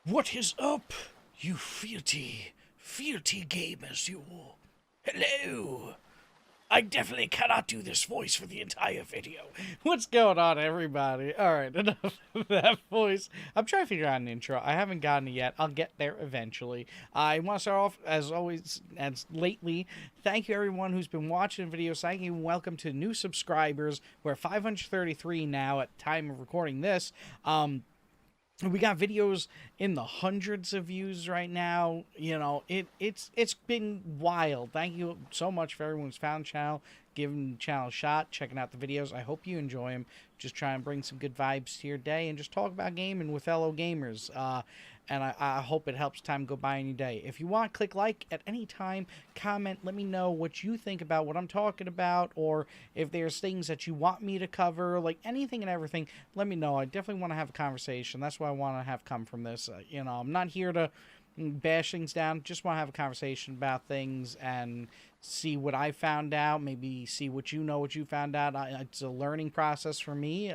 What is up, you fealty gamers, you? Hello. I definitely cannot do this voice for the entire video. What's going on, everybody? Alright, enough of that voice. I'm trying to figure out an intro. I haven't gotten it yet. I'll get there eventually. I want to start off, as always, as lately, thank you everyone who's been watching the videos. Thank you and welcome to new subscribers. We're 533 now at the time of recording this. We got videos in the hundreds of views right now. You know, it's been wild. Thank you so much for everyone who's found the channel, giving the channel a shot, checking out the videos. I hope you enjoy them. Just try and bring some good vibes to your day and just talk about gaming with fellow gamers. And I hope it helps time go by in your day. If you want, click like at any time, comment, let me know what you think about what I'm talking about, or if there's things that you want me to cover, like anything and everything, let me know. I definitely want to have a conversation. That's what I want to have come from this. You know, I'm not here to bash things down, just want to have a conversation about things and see what I found out, maybe see what you found out. It's a learning process for me,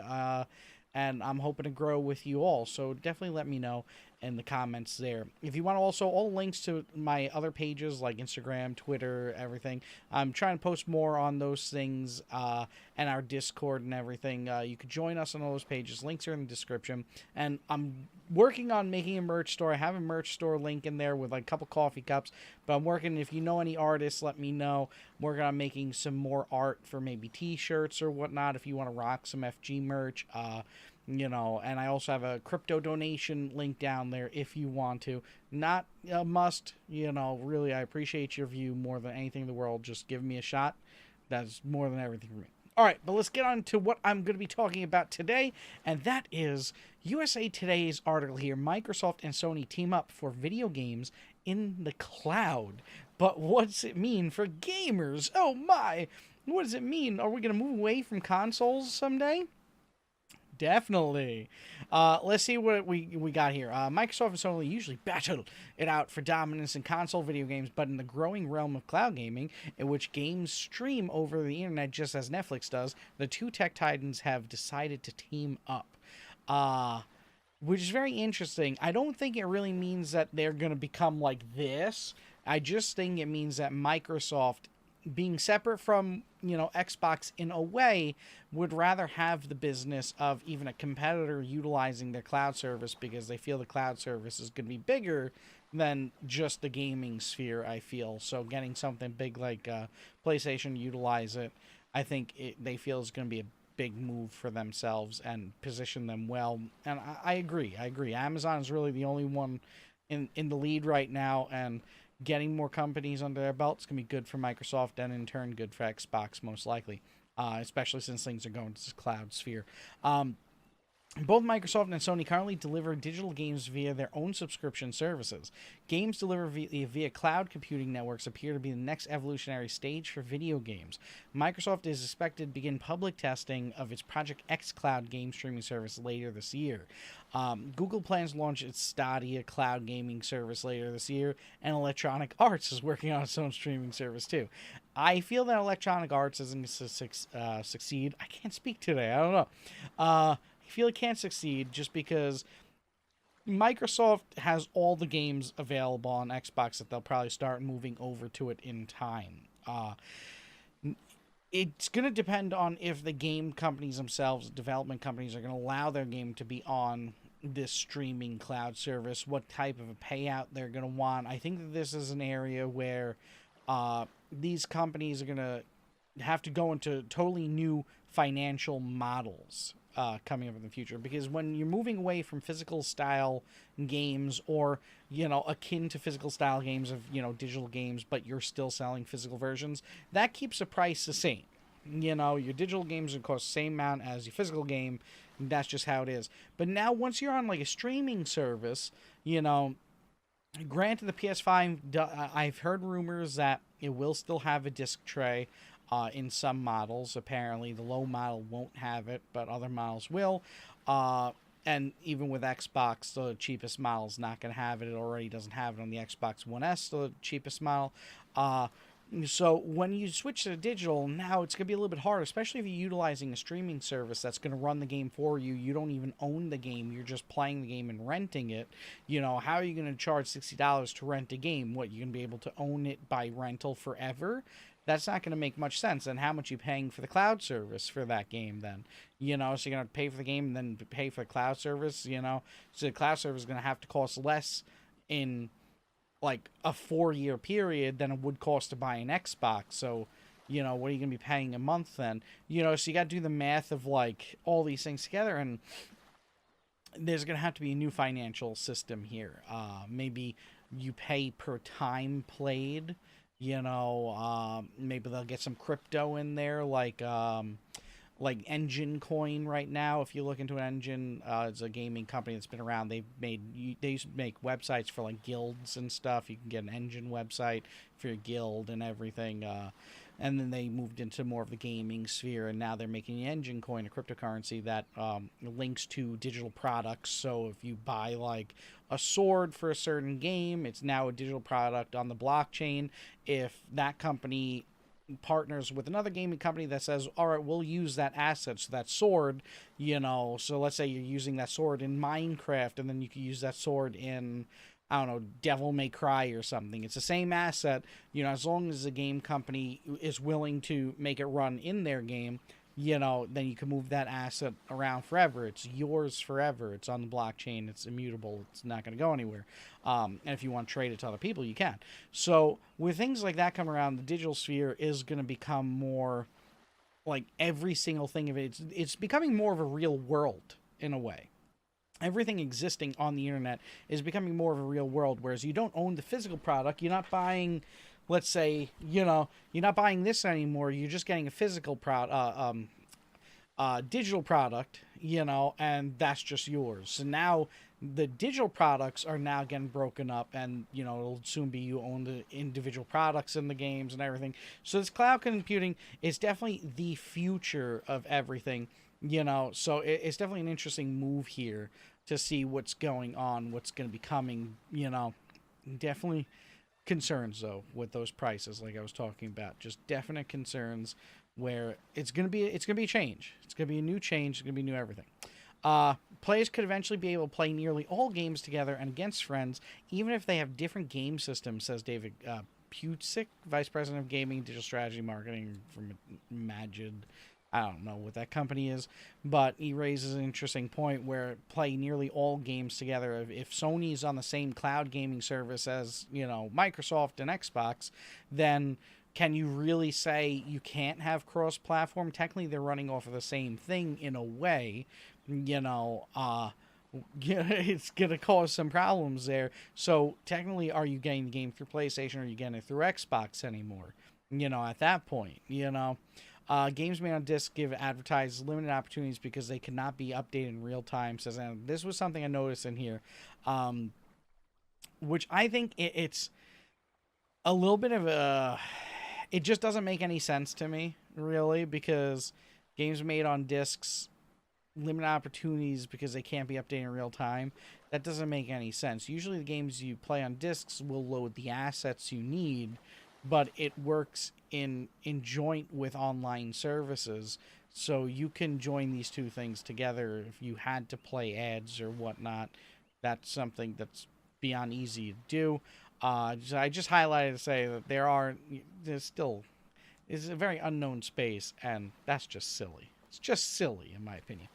and I'm hoping to grow with you all, so definitely let me know in the comments there. If you want to also, all links to my other pages like Instagram, Twitter, everything. I'm trying to post more on those things, and our Discord and everything. You could join us on all those pages. Links are in the description. And I'm working on making a merch store. I have a merch store link in there with like a couple coffee cups, but I'm working, if you know any artists, let me know. I'm working on making some more art for maybe t-shirts or whatnot if you want to rock some FG merch. You know, and I also have a crypto donation link down there if you want to. Not a must, you know, really, I appreciate your view more than anything in the world. Just give me a shot. That's more than everything for me. All right, but let's get on to what I'm going to be talking about today, and that is USA Today's article here. Microsoft and Sony team up for video games in the cloud. But what's it mean for gamers? Oh my! What does it mean? Are we going to move away from consoles someday? Definitely. Let's see what we got here. Microsoft and Sony usually battle it out for dominance in console video games, but in the growing realm of cloud gaming, in which games stream over the internet just as Netflix does, the two tech titans have decided to team up. Which is very interesting. I don't think it really means that they're going to become like this. I just think it means that Microsoft, being separate from, you know, Xbox in a way, would rather have the business of even a competitor utilizing their cloud service because they feel the cloud service is going to be bigger than just the gaming sphere, I feel. So getting something big like PlayStation utilize it, I think they feel is going to be a big move for themselves and position them well. And I agree. Amazon is really the only one in the lead right now, and getting more companies under their belt is going to be good for Microsoft and in turn good for Xbox most likely, especially since things are going to the cloud sphere. Both Microsoft and Sony currently deliver digital games via their own subscription services. Games delivered via cloud computing networks appear to be the next evolutionary stage for video games. Microsoft is expected to begin public testing of its Project X cloud game streaming service later this year. Google plans to launch its Stadia cloud gaming service later this year, and Electronic Arts is working on its own streaming service too. I feel that Electronic Arts isn't going to succeed. I can't speak today. I don't know. I feel it can't succeed just because Microsoft has all the games available on Xbox that they'll probably start moving over to it in time. It's going to depend on if the game companies themselves, development companies, are going to allow their game to be on this streaming cloud service, what type of a payout they're going to want. I think that this is an area where these companies are going to have to go into totally new financial models coming up in the future, because when you're moving away from physical style games, or, you know, akin to physical style games of, you know, digital games, but you're still selling physical versions, that keeps the price the same. You know, your digital games will cost the same amount as your physical game. That's just how it is. But now once you're on like a streaming service, you know, granted the PS5, I've heard rumors that it will still have a disc tray. In some models, apparently the low model won't have it, but other models will. And even with Xbox, the cheapest model is not going to have it. It already doesn't have it on the Xbox One S, the cheapest model. So when you switch to digital, now it's going to be a little bit harder, especially if you're utilizing a streaming service that's going to run the game for you. You don't even own the game. You're just playing the game and renting it. How are you going to charge $60 to rent a game? What, you're going to be able to own it by rental forever? That's not going to make much sense. And how much you paying for the cloud service for that game then? So you're going to pay for the game and then pay for the cloud service, So the cloud service is going to have to cost less in like a 4-year period than it would cost to buy an Xbox. So, what are you going to be paying a month then? So you got to do the math of like all these things together, and there's going to have to be a new financial system here. Maybe you pay per time played, maybe they'll get some crypto in there, like Engine Coin right now. If you look into an Engine, it's a gaming company that's been around. They used to make websites for like guilds and stuff. You can get an Engine website for your guild and everything. And then they moved into more of the gaming sphere, and now they're making the Engine Coin, a cryptocurrency that links to digital products. So if you buy like a sword for a certain game, it's now a digital product on the blockchain. If that company partners with another gaming company that says, all right, we'll use that asset, so that sword, so let's say you're using that sword in Minecraft, and then you can use that sword in, I don't know, Devil May Cry or something. It's the same asset, as long as the game company is willing to make it run in their game, then you can move that asset around forever. It's yours forever. It's on the blockchain. It's immutable. It's not going to go anywhere. And if you want to trade it to other people, you can. So with things like that come around, the digital sphere is going to become more like every single thing of it. It's becoming more of a real world in a way. Everything existing on the internet is becoming more of a real world, whereas you don't own the physical product. You're not buying, let's say, you're not buying this anymore. You're just getting a physical digital product, and that's just yours. So now the digital products are now getting broken up, and, it'll soon be you own the individual products in the games and everything. So this cloud computing is definitely the future of everything, so it's definitely an interesting move here to see what's going on, what's going to be coming, definitely concerns though with those prices, like I was talking about, just definite concerns where it's gonna be a change. It's gonna be a new change. It's gonna be new everything. Players could eventually be able to play nearly all games together and against friends, even if they have different game systems, says David Putsick, Vice President of Gaming, Digital Strategy Marketing from Magid. I don't know what that company is, but he raises an interesting point where play nearly all games together. If Sony's on the same cloud gaming service as, Microsoft and Xbox, then can you really say you can't have cross-platform? Technically, they're running off of the same thing in a way, it's going to cause some problems there. So technically, are you getting the game through PlayStation, or are you getting it through Xbox anymore? At that point, games made on disc give advertisers limited opportunities because they cannot be updated in real time. Says, and this was something I noticed in here, which I think it's a little bit of a... It just doesn't make any sense to me, really, because games made on discs, limited opportunities because they can't be updated in real time. That doesn't make any sense. Usually the games you play on discs will load the assets you need, but it works in joint with online services, so you can join these two things together. If you had to play ads or whatnot, that's something that's beyond easy to do. I just highlighted to say that there's still is a very unknown space, and that's just silly. It's just silly, in my opinion.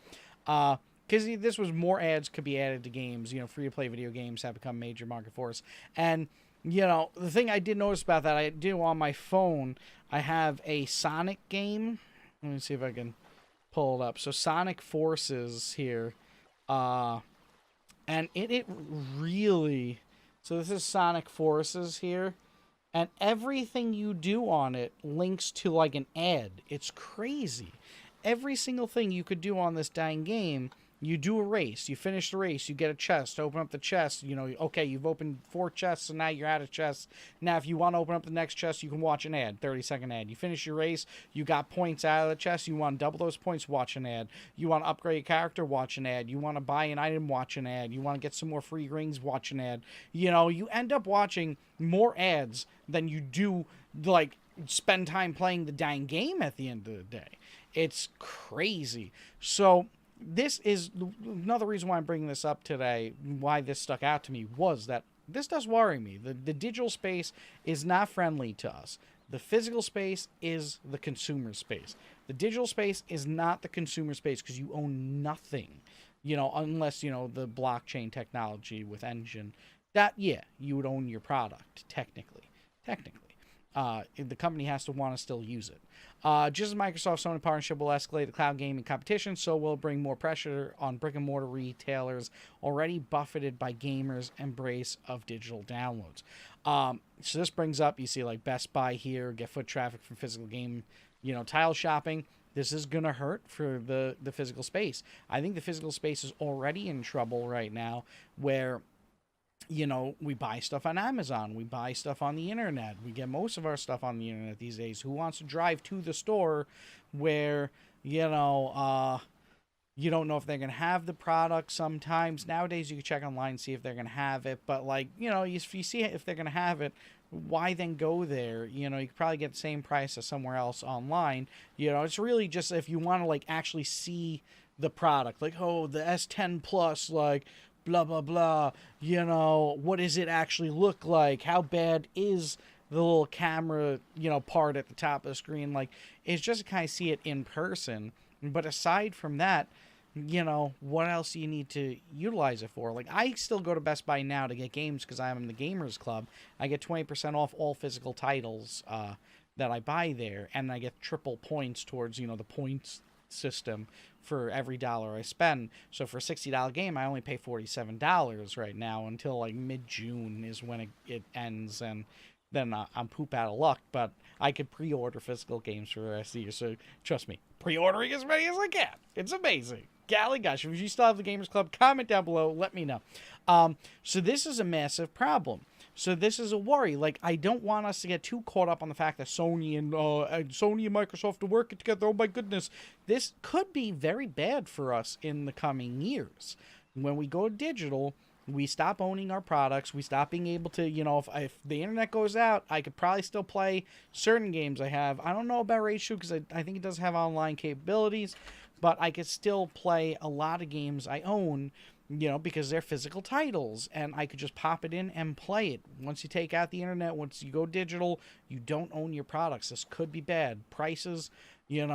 Because this was more ads could be added to games. Free-to-play video games have become a major market force. And, the thing I did notice about that, I do on my phone, I have a Sonic game. Let me see if I can pull it up. So Sonic Forces here. And it really... So this is Sonic Forces here, and everything you do on it links to like an ad. It's crazy. Every single thing you could do on this dang game, you do a race, you finish the race, you get a chest, open up the chest, okay, you've opened 4 chests, and now you're out of chests. Now, if you want to open up the next chest, you can watch an ad, 30-second ad. You finish your race, you got points out of the chest, you want to double those points, watch an ad. You want to upgrade your character, watch an ad. You want to buy an item, watch an ad. You want to get some more free rings, watch an ad. You end up watching more ads than you do, like, spend time playing the dang game at the end of the day. It's crazy. So this is another reason why I'm bringing this up today, why this stuck out to me, was that this does worry me. The digital space is not friendly to us. The physical space is the consumer space. The digital space is not the consumer space because you own nothing, unless, the blockchain technology with Engine. That, yeah, you would own your product, technically. The company has to want to still use it. Just as Microsoft Sony partnership will escalate the cloud gaming competition, so will bring more pressure on brick and mortar retailers already buffeted by gamers' embrace of digital downloads. So this brings up, you see like Best Buy here, get foot traffic from physical game, tile shopping. This is going to hurt for the physical space. I think the physical space is already in trouble right now where we buy stuff on Amazon. We buy stuff on the internet. We get most of our stuff on the internet these days. Who wants to drive to the store where, you don't know if they're going to have the product sometimes. Nowadays, you can check online and see if they're going to have it. But, if you see if they're going to have it, why then go there? You could probably get the same price as somewhere else online. It's really just if you want to, actually see the product. Like, oh, the S10 Plus, blah, blah, blah, what does it actually look like? How bad is the little camera, part at the top of the screen? It's just to kind of see it in person. But aside from that, what else do you need to utilize it for? I still go to Best Buy now to get games because I'm in the Gamers Club. I get 20% off all physical titles that I buy there, and I get triple points towards, the points system for every dollar I spend. So for a $60 game, I only pay $47 right now until mid-June is when it ends, and then I'm poop out of luck. But I could pre-order physical games for the rest of the year, so trust me, pre-ordering as many as I can. It's amazing. Golly gosh, if you still have the Gamers Club, comment down below, let me know. So this is a massive problem. So this is a worry. I don't want us to get too caught up on the fact that Sony and Microsoft are working together. Oh my goodness. This could be very bad for us in the coming years. When we go digital, we stop owning our products. We stop being able to, if the internet goes out, I could probably still play certain games I have. I don't know about Raid Shoot because I think it does have online capabilities, but I could still play a lot of games I own, because they're physical titles, and I could just pop it in and play it. Once you take out the internet, once you go digital, you don't own your products. This could be bad. Prices, you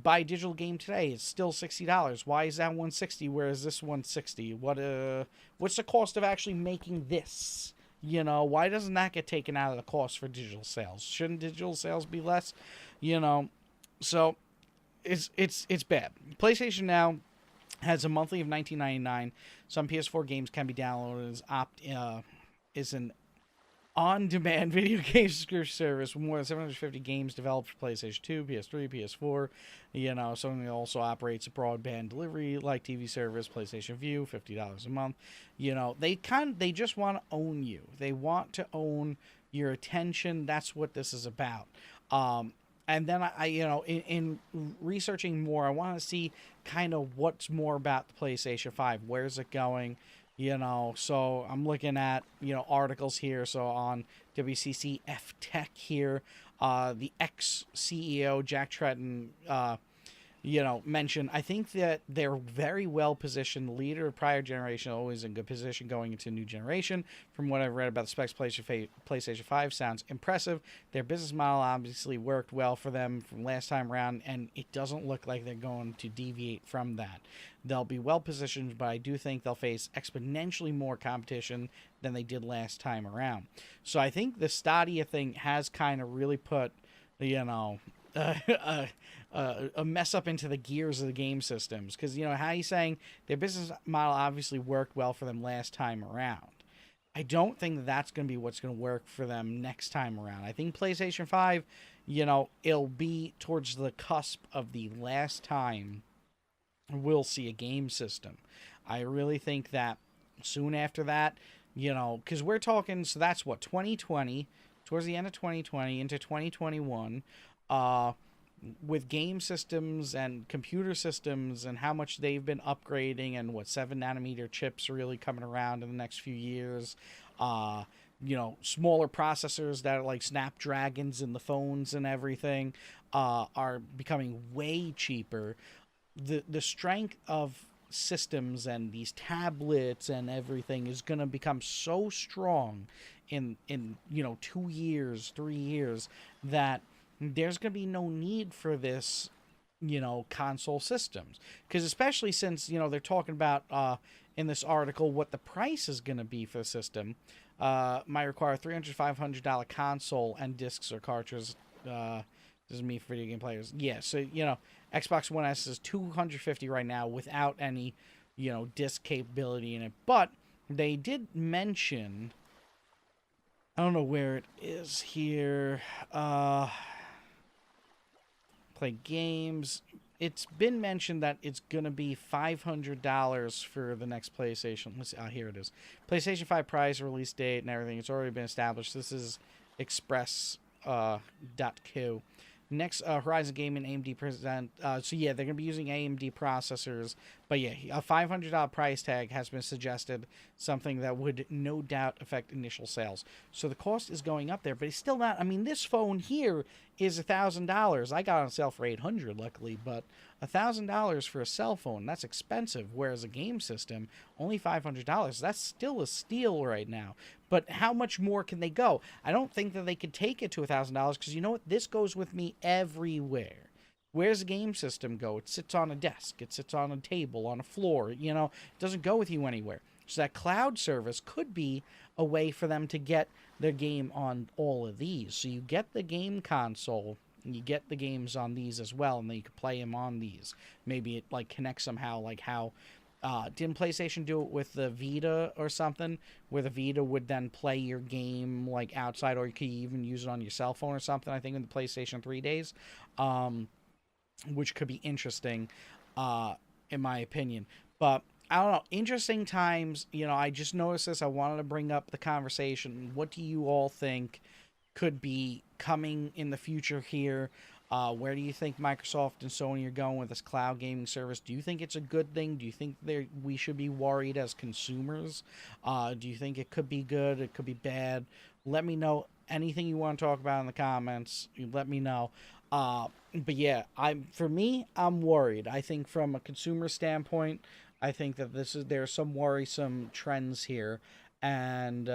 buy a digital game today, it's still $60. Why is that $160 whereas this $160? What's the cost of actually making this? Why doesn't that get taken out of the cost for digital sales? Shouldn't digital sales be less? So it's bad. PlayStation Now has a monthly of $19.99. Some PS4 games can be downloaded as an on-demand video game subscription service with more than 750 games developed for PlayStation 2, PS3, PS4. Sony also operates a broadband delivery like TV service, PlayStation View, $50 a month. They just want to own you. They want to own your attention. That's what this is about. And then in researching more, I want to see kind of what's more about the PlayStation 5. Where's it going? So I'm looking at, articles here. So on WCC F Tech here, the ex-CEO, Jack Tretton, mentioned, I think that they're very well positioned. The leader of prior generation, always in good position going into new generation. From what I've read about the specs, PlayStation 5 sounds impressive. Their business model obviously worked well for them from last time around, and it doesn't look like they're going to deviate from that. They'll be well positioned, but I do think they'll face exponentially more competition than they did last time around. So I think the Stadia thing has kind of really put, a mess up into the gears of the game systems, because how you saying their business model obviously worked well for them last time around. I don't think that's going to be what's going to work for them next time around. I think PlayStation 5, it'll be towards the cusp of the last time we'll see a game system. I really think that soon after that, because we're talking, so that's what, 2020, towards the end of 2020 into 2021, with game systems and computer systems and how much they've been upgrading, and what 7 nanometer chips are really coming around in the next few years. smaller processors that are like Snapdragons in the phones and everything are becoming way cheaper. The strength of systems and these tablets and everything is going to become so strong in 2 years, 3 years, that there's going to be no need for this console systems, because especially since they're talking about in this article what the price is going to be for the system. Might require $300-$500 console and discs or cartridges. This is me for video game players. Yeah, so Xbox One S is $250 right now without any disc capability in it. But they did mention, I don't know where it is here. Play games. It's been mentioned that it's going to be $500 for the next PlayStation. Let's see. Here it is. PlayStation 5 price, release date, and everything. It's already been established. This is Express.co. Next, Horizon Gaming AMD present. So yeah, they're going to be using AMD processors. But yeah, a $500 price tag has been suggested, something that would no doubt affect initial sales. So the cost is going up there, but it's still not. I mean, this phone here is $1,000. I got it on sale for $800, luckily, but $1,000 for a cell phone, that's expensive. Whereas a game system, only $500. That's still a steal right now. But how much more can they go? I don't think that they could take it to $1,000, because you know what? This goes with me everywhere. Where's the game system go? It sits on a desk. It sits on a table, on a floor. It doesn't go with you anywhere. So that cloud service could be a way for them to get their game on all of these. So you get the game console, and you get the games on these as well, and then you can play them on these. Maybe it like connects somehow, like how didn't PlayStation do it with the Vita or something, where the Vita would then play your game like outside, or you could even use it on your cell phone or something, I think in the PlayStation 3 days, which could be interesting in my opinion. But I don't know, interesting times. I just noticed this. I wanted to bring up the conversation. What do you all think could be coming in the future here? Where do you think Microsoft and Sony are going with this cloud gaming service? Do you think it's a good thing? Do you think we should be worried as consumers? Do you think it could be good? It could be bad? Let me know. Anything you want to talk about in the comments, let me know. But yeah, I'm worried. I think from a consumer standpoint, I think that there's some worrisome trends here, and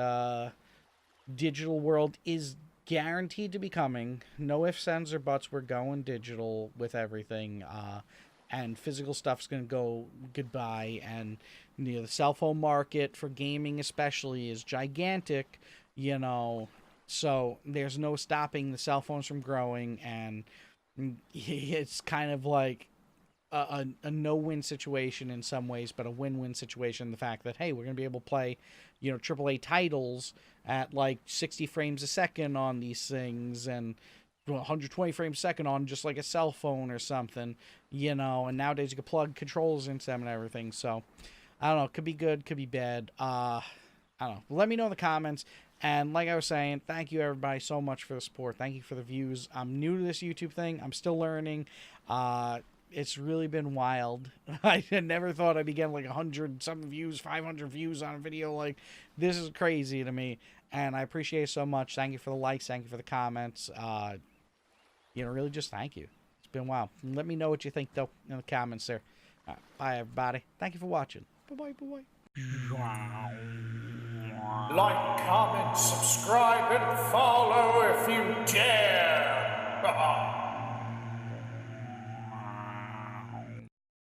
digital world is guaranteed to be coming. No ifs, ands, or buts. We're going digital with everything, and physical stuff's gonna go goodbye. And the cell phone market for gaming especially is gigantic. So there's no stopping the cell phones from growing, and it's kind of like a no-win situation in some ways, but a win-win situation. The fact that, hey, we're going to be able to play, AAA titles at like 60 frames a second on these things, and 120 frames a second on just like a cell phone or something, and nowadays you can plug controls into them and everything. So I don't know, could be good, could be bad. I don't know. Let me know in the comments. And like I was saying, thank you everybody so much for the support. Thank you for the views. I'm new to this YouTube thing. I'm still learning. It's really been wild. I never thought I'd be getting like 100-something views, 500 views on a video. Like, this is crazy to me. And I appreciate it so much. Thank you for the likes. Thank you for the comments. Really just thank you. It's been wild. Let me know what you think, though, in the comments there. Bye, everybody. Thank you for watching. Bye-bye, bye-bye. Like, comment, subscribe, and follow if you dare.